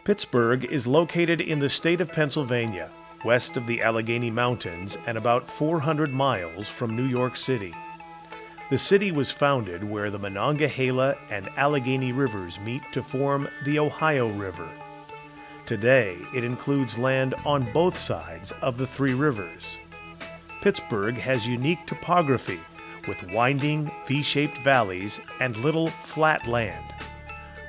Pittsburgh is located in the state of Pennsylvania, west of the Allegheny Mountains and about 400 miles from New York City. The city was founded where the Monongahela and Allegheny rivers meet to form the Ohio River. Today, it includes land on both sides of the three rivers. Pittsburgh has unique topography with winding, V-shaped valleys and little flat land.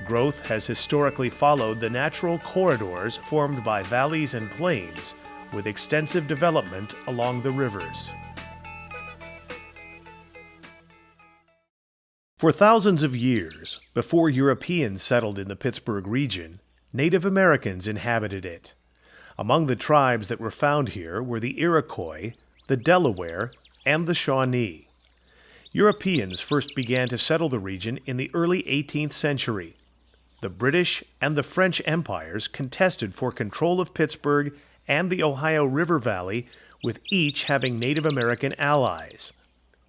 Growth has historically followed the natural corridors formed by valleys and plains, with extensive development along the rivers. For thousands of years, before Europeans settled in the Pittsburgh region, Native Americans inhabited it. Among the tribes that were found here were the Iroquois, the Delaware, and the Shawnee. Europeans first began to settle the region in the early 18th century. The British and the French empires contested for control of Pittsburgh and the Ohio River Valley, with each having Native American allies.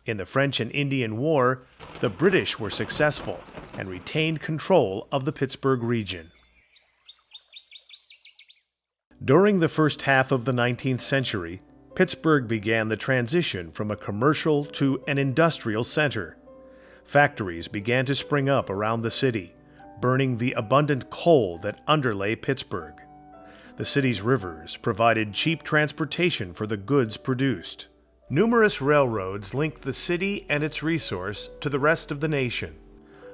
In the French and Indian War, the British were successful and retained control of the Pittsburgh region. During the first half of the 19th century, Pittsburgh began the transition from a commercial to an industrial center. Factories began to spring up around the city, burning the abundant coal that underlay Pittsburgh. The city's rivers provided cheap transportation for the goods produced. Numerous railroads linked the city and its resource to the rest of the nation.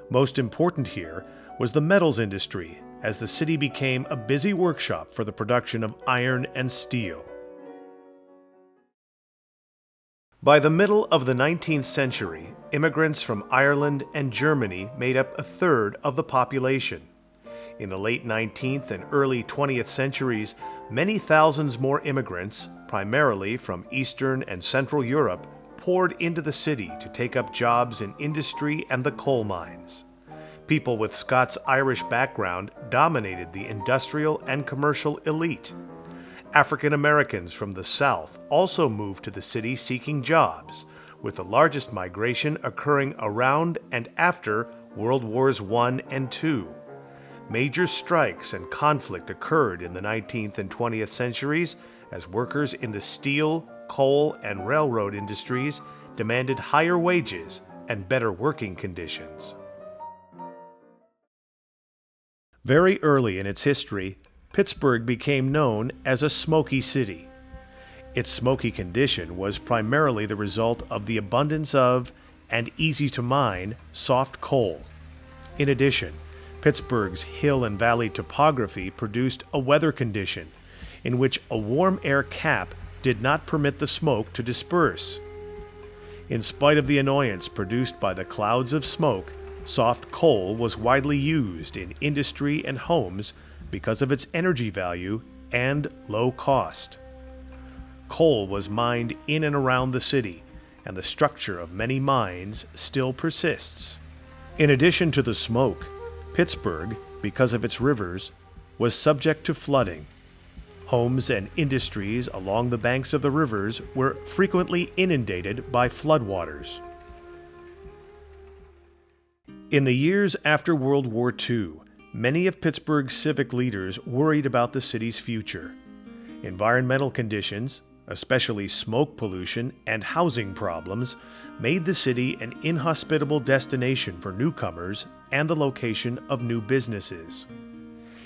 Most important here was the metals industry, as the city became a busy workshop for the production of iron and steel. By the middle of the 19th century, immigrants from Ireland and Germany made up a third of the population. In the late 19th and early 20th centuries, many thousands more immigrants, primarily from Eastern and Central Europe, poured into the city to take up jobs in industry and the coal mines. People with Scots-Irish background dominated the industrial and commercial elite. African Americans from the South also moved to the city seeking jobs, with the largest migration occurring around and after World Wars I and II. Major strikes and conflict occurred in the 19th and 20th centuries as workers in the steel, coal, and railroad industries demanded higher wages and better working conditions. Very early in its history, Pittsburgh became known as a smoky city. Its smoky condition was primarily the result of the abundance of, and easy-to-mine, soft coal. In addition, Pittsburgh's hill and valley topography produced a weather condition in which a warm air cap did not permit the smoke to disperse. In spite of the annoyance produced by the clouds of smoke, soft coal was widely used in industry and homes because of its energy value and low cost. Coal was mined in and around the city, and the structure of many mines still persists. In addition to the smoke, Pittsburgh, because of its rivers, was subject to flooding. Homes and industries along the banks of the rivers were frequently inundated by floodwaters. In the years after World War II, many of Pittsburgh's civic leaders worried about the city's future. Environmental conditions, especially smoke pollution and housing problems, made the city an inhospitable destination for newcomers and the location of new businesses.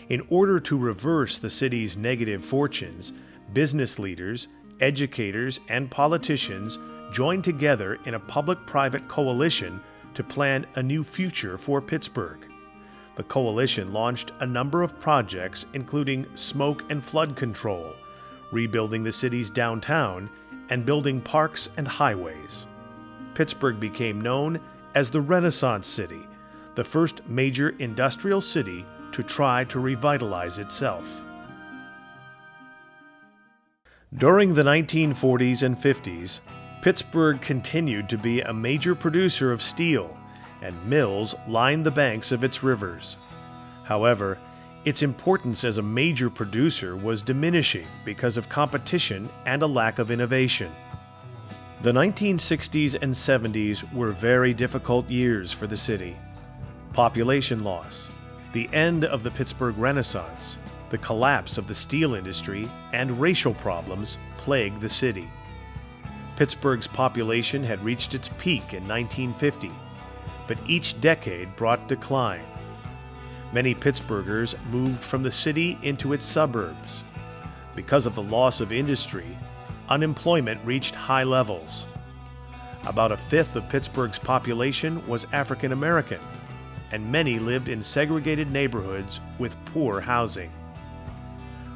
In order to reverse the city's negative fortunes, business leaders, educators, and politicians joined together in a public-private coalition to plan a new future for Pittsburgh. The coalition launched a number of projects including smoke and flood control, rebuilding the city's downtown, and building parks and highways. Pittsburgh became known as the Renaissance City, the first major industrial city to try to revitalize itself. During the 1940s and 50s, Pittsburgh continued to be a major producer of steel, and mills lined the banks of its rivers. However, its importance as a major producer was diminishing because of competition and a lack of innovation. The 1960s and 70s were very difficult years for the city. Population loss, the end of the Pittsburgh Renaissance, The collapse of the steel industry and racial problems plagued the city. Pittsburgh's population had reached its peak in 1950, but each decade brought decline. Many Pittsburghers moved from the city into its suburbs. Because of the loss of industry, unemployment reached high levels. About a fifth of Pittsburgh's population was African American, and many lived in segregated neighborhoods with poor housing.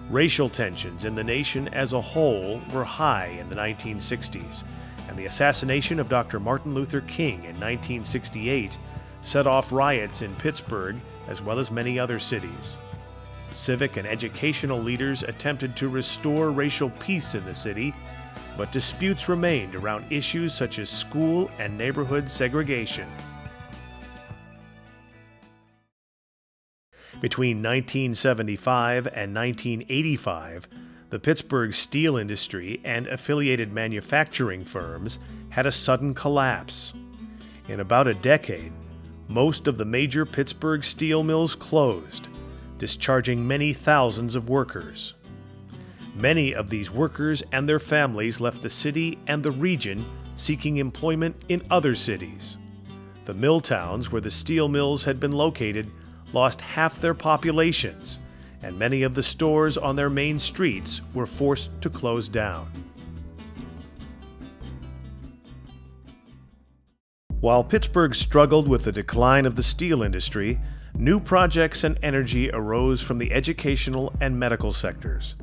Racial tensions in the nation as a whole were high in the 1960s, and the assassination of Dr. Martin Luther King in 1968 set off riots in Pittsburgh as well as many other cities. Civic and educational leaders attempted to restore racial peace in the city, but disputes remained around issues such as school and neighborhood segregation. Between 1975 and 1985, the Pittsburgh steel industry and affiliated manufacturing firms had a sudden collapse. In about a decade, most of the major Pittsburgh steel mills closed, discharging many thousands of workers. Many of these workers and their families left the city and the region seeking employment in other cities. The mill towns where the steel mills had been located lost half their populations, and many of the stores on their main streets were forced to close down. While Pittsburgh struggled with the decline of the steel industry, new projects and energy arose from the educational and medical sectors.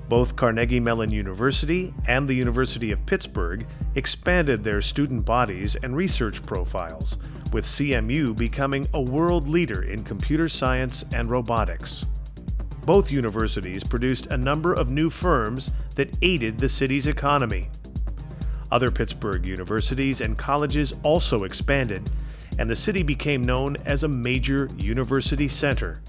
Both Carnegie Mellon University and the University of Pittsburgh expanded their student bodies and research profiles, with CMU becoming a world leader in computer science and robotics. Both universities produced a number of new firms that aided the city's economy. Other Pittsburgh universities and colleges also expanded, and the city became known as a major university center.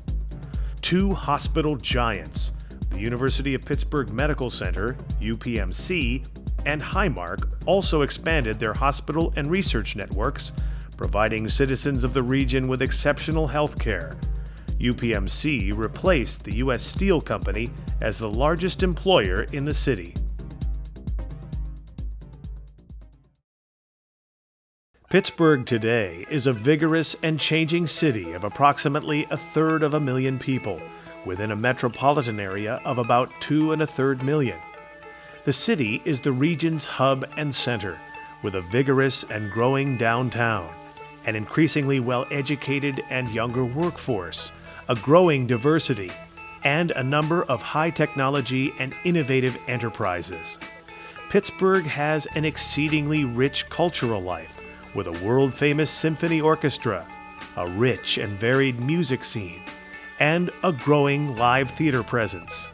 Two hospital giants, the University of Pittsburgh Medical Center, UPMC, and Highmark also expanded their hospital and research networks, providing citizens of the region with exceptional health care. UPMC replaced the U.S. Steel Company as the largest employer in the city. Pittsburgh today is a vigorous and changing city of approximately 1/3 people, within a metropolitan area of about 2 1/3 million. The city is the region's hub and center, with a vigorous and growing downtown, an increasingly well-educated and younger workforce, a growing diversity, and a number of high-technology and innovative enterprises. Pittsburgh has an exceedingly rich cultural life, with a world-famous symphony orchestra, a rich and varied music scene, and a growing live theater presence.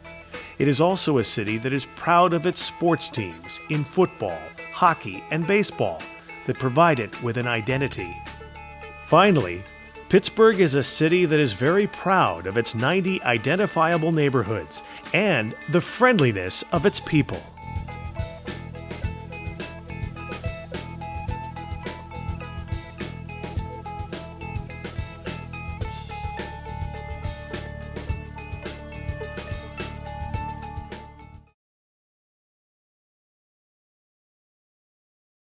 It is also a city that is proud of its sports teams in football, hockey, and baseball that provide it with an identity. Finally, Pittsburgh is a city that is very proud of its 90 identifiable neighborhoods and the friendliness of its people.